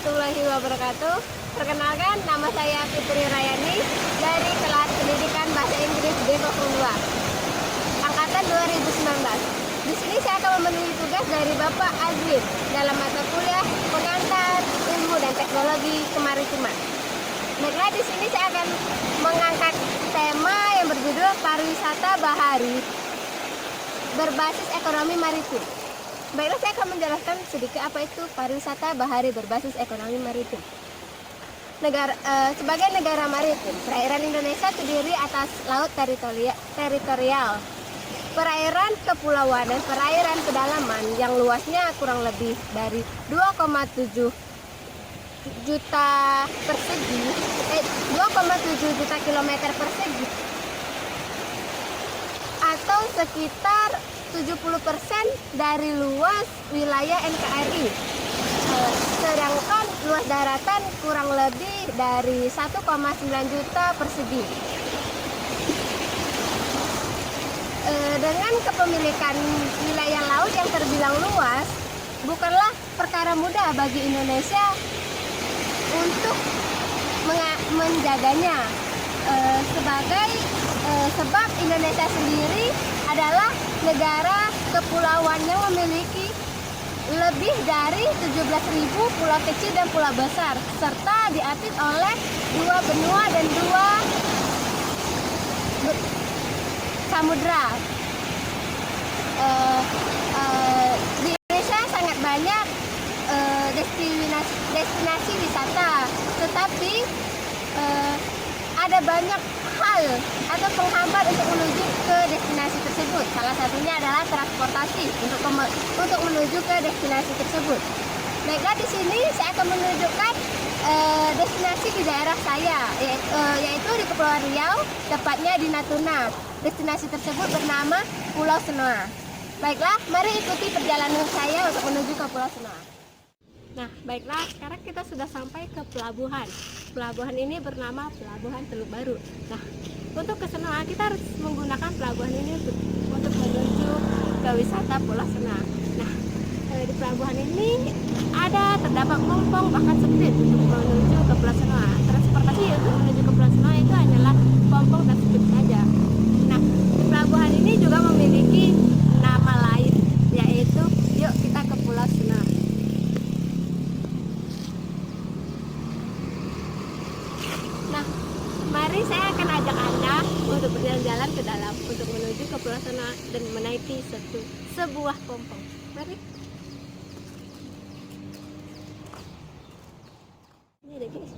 warahmatullahi wabarakatuh. Perkenalkan, nama saya Fitri Rayani dari kelas pendidikan bahasa Inggris D02 angkatan 2019. Di sini saya akan memenuhi tugas dari Bapak Azwin dalam mata kuliah Pengantar Ilmu dan Teknologi Kemaritiman. Baiklah, di sini saya akan mengangkat tema yang berjudul pariwisata bahari berbasis ekonomi maritim. Baiklah, saya akan menjelaskan sedikit apa itu pariwisata bahari berbasis ekonomi maritim. Sebagai negara maritim, perairan Indonesia terdiri atas laut teritorial, perairan kepulauan dan perairan pedalaman yang luasnya kurang lebih dari 2,7 juta persegi, 2,7 juta kilometer persegi, atau sekitar 70% dari luas wilayah NKRI. Sedangkan luas daratan kurang lebih dari 1,9 juta persegi. Dengan kepemilikan wilayah laut yang terbilang luas, bukanlah perkara mudah bagi Indonesia untuk menjaganya. Sebab Indonesia sendiri adalah negara kepulauan yang memiliki lebih dari 17.000 pulau kecil dan pulau besar, serta diapit oleh 2 benua dan 2 samudra. Di Indonesia sangat banyak destinasi wisata, tetapi ada banyak hal atau penghambat untuk menuju ke destinasi tersebut. Salah satunya adalah transportasi untuk menuju ke destinasi tersebut. Baiklah, di sini saya akan menunjukkan destinasi di daerah saya, yaitu di Kepulauan Riau, tepatnya di Natuna. Destinasi tersebut bernama Pulau Senoa. Baiklah, mari ikuti perjalanan saya untuk menuju ke Pulau Senoa. Nah, baiklah, sekarang kita sudah sampai ke pelabuhan. Pelabuhan ini bernama Pelabuhan Teluk Baru. Nah, untuk ke Senoa kita harus menggunakan pelabuhan ini untuk menuju ke wisata Pulau Senoa. Nah, di pelabuhan ini terdapat pompong bahkan sepit untuk menuju ke Pulau Senoa. Transportasi untuk menuju ke Pulau Senoa itu hanyalah pompong dan sepit saja. Nah, di pelabuhan ini juga memiliki nama lain, yaitu yuk kita ke Pulau Senoa. Nah, mari saya akan ajak Anda untuk berjalan-jalan ke dalam untuk menuju ke Pulau Senoa dan menaiki sebuah pompong. Mari. Ini deh, guys.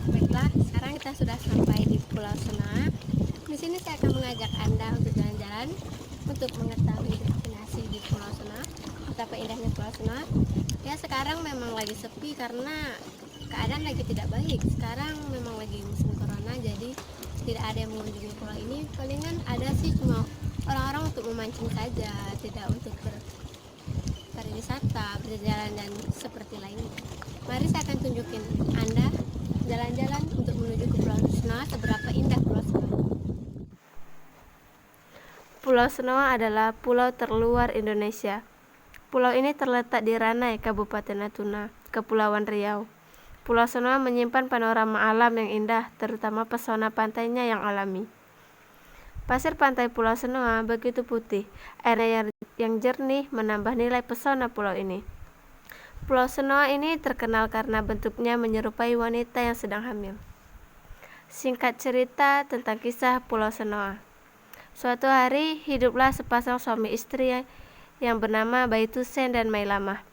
Baiklah, sekarang kita sudah sampai di Pulau Senoa. Di sini saya akan mengajak Anda untuk jalan-jalan untuk mengetahui destinasi di Pulau Senoa. Betapa indahnya Pulau Senoa. Ya, sekarang memang lagi sepi karena keadaan lagi tidak baik. Sekarang memang lagi musim corona, jadi tidak ada yang mengunjungi pulau ini. Palingan ada sih cuma orang-orang untuk memancing saja, tidak untuk berwisata, berjalan dan seperti lainnya. Mari saya akan tunjukin Anda jalan-jalan untuk menuju ke Pulau Senoa, seberapa indah Pulau Senoa. Pulau Senoa adalah pulau terluar Indonesia. Pulau ini terletak di Ranai, Kabupaten Natuna, Kepulauan Riau. Pulau Senoa menyimpan panorama alam yang indah, terutama pesona pantainya yang alami. Pasir pantai Pulau Senoa begitu putih, airnya yang jernih menambah nilai pesona pulau ini. Pulau Senoa ini terkenal karena bentuknya menyerupai wanita yang sedang hamil. Singkat cerita tentang kisah Pulau Senoa. Suatu hari, hiduplah sepasang suami istri yang bernama Baitusen dan Mailamah.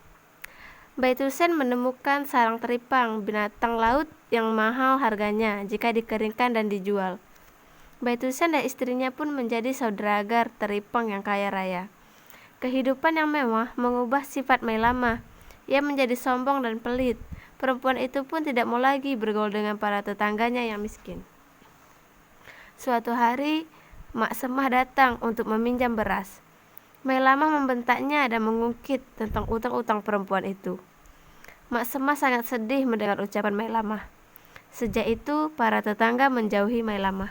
Baitusen menemukan sarang teripang, binatang laut yang mahal harganya jika dikeringkan dan dijual. Baitusen dan istrinya pun menjadi saudagar teripang yang kaya raya. Kehidupan yang mewah mengubah sifat Mailamah. Ia menjadi sombong dan pelit. Perempuan itu pun tidak mau lagi bergaul dengan para tetangganya yang miskin. Suatu hari, Mak Semah datang untuk meminjam beras. Mailamah membentaknya dan mengungkit tentang utang-utang perempuan itu. Mak Semah sangat sedih mendengar ucapan Mailamah. Sejak itu, para tetangga menjauhi Mailamah.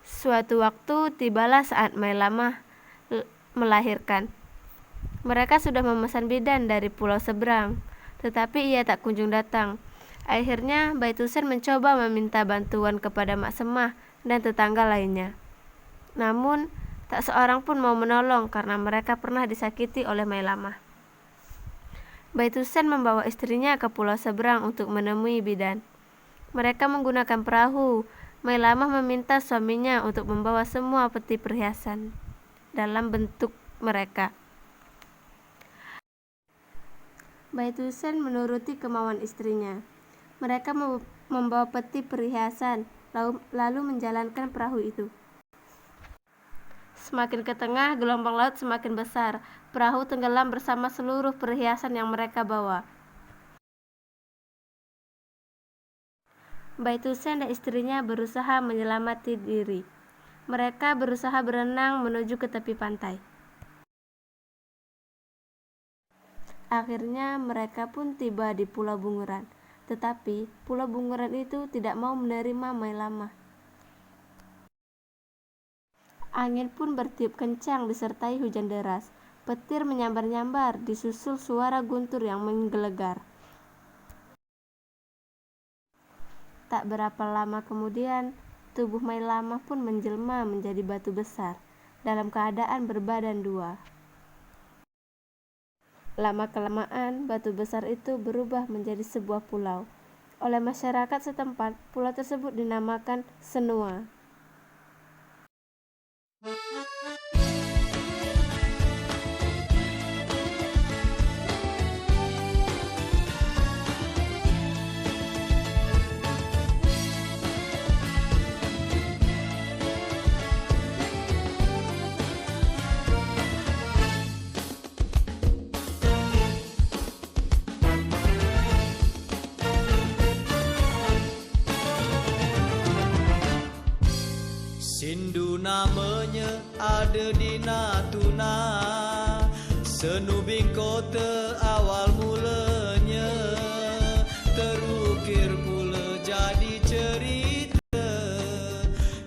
Suatu waktu, tibalah saat Mailamah melahirkan. Mereka sudah memesan bidan dari pulau seberang, tetapi ia tak kunjung datang. Akhirnya, Baitusen mencoba meminta bantuan kepada Mak Semah dan tetangga lainnya. Namun, tak seorang pun mau menolong karena mereka pernah disakiti oleh Mailamah. Baitusen membawa istrinya ke pulau seberang untuk menemui bidan. Mereka menggunakan perahu. Mailamah meminta suaminya untuk membawa semua peti perhiasan dalam bentuk mereka. Baitusen menuruti kemauan istrinya. Mereka membawa peti perhiasan lalu menjalankan perahu itu. Semakin ke tengah, gelombang laut semakin besar. Perahu tenggelam bersama seluruh perhiasan yang mereka bawa. Baitusen dan istrinya berusaha menyelamati diri. Mereka berusaha berenang menuju ke tepi pantai. Akhirnya mereka pun tiba di Pulau Bunguran. Tetapi Pulau Bunguran itu tidak mau menerima Mailamah. Angin pun bertiup kencang disertai hujan deras. Petir menyambar-nyambar, disusul suara guntur yang menggelegar. Tak berapa lama kemudian, tubuh Mailamah pun menjelma menjadi batu besar, dalam keadaan berbadan dua. Lama-kelamaan, batu besar itu berubah menjadi sebuah pulau. Oleh masyarakat setempat, pulau tersebut dinamakan Senoa. Sindu namanya ada di Natuna, senubing kota awal mulanya, terukir pula jadi cerita,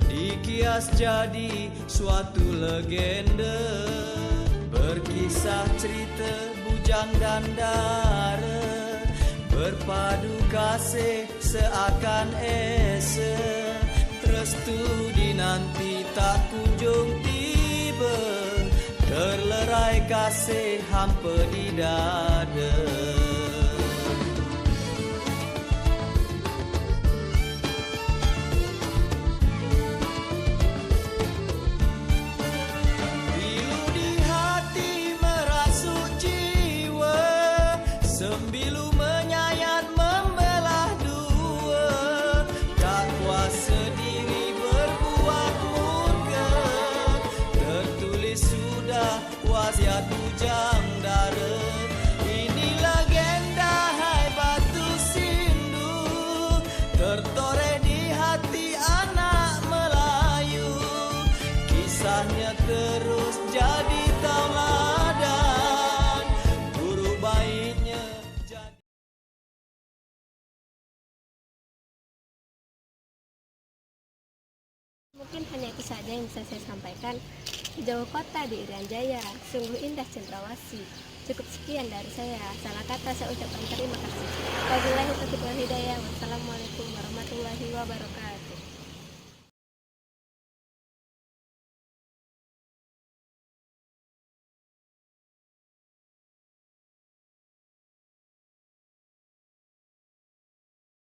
dikias jadi suatu legenda, berkisah cerita bujang dan dara, berpadu kasih seakan esa. Restu dinanti tak kunjung tiba, terlerai kasih hampa di dada. Pilu di hati merasuk jiwa, sembilu menyayat membelah dua, tak kuasa diri berbuat murka, tertulis sudah wasiat bujang dara. Ini legenda hai batu sindu, tertoreh di hati anak Melayu, kisahnya terus jadi tauladan, guru baiknya jadi. Mungkin hanya itu saja yang bisa saya sampaikan. Jauh kota di Irian Jaya, sungguh indah cendrawasih. Cukup sekian dari saya. Salah kata saya ucapkan terima kasih. Wabillahi taufiq wal hidayah. Wassalamualaikum warahmatullahi wabarakatuh.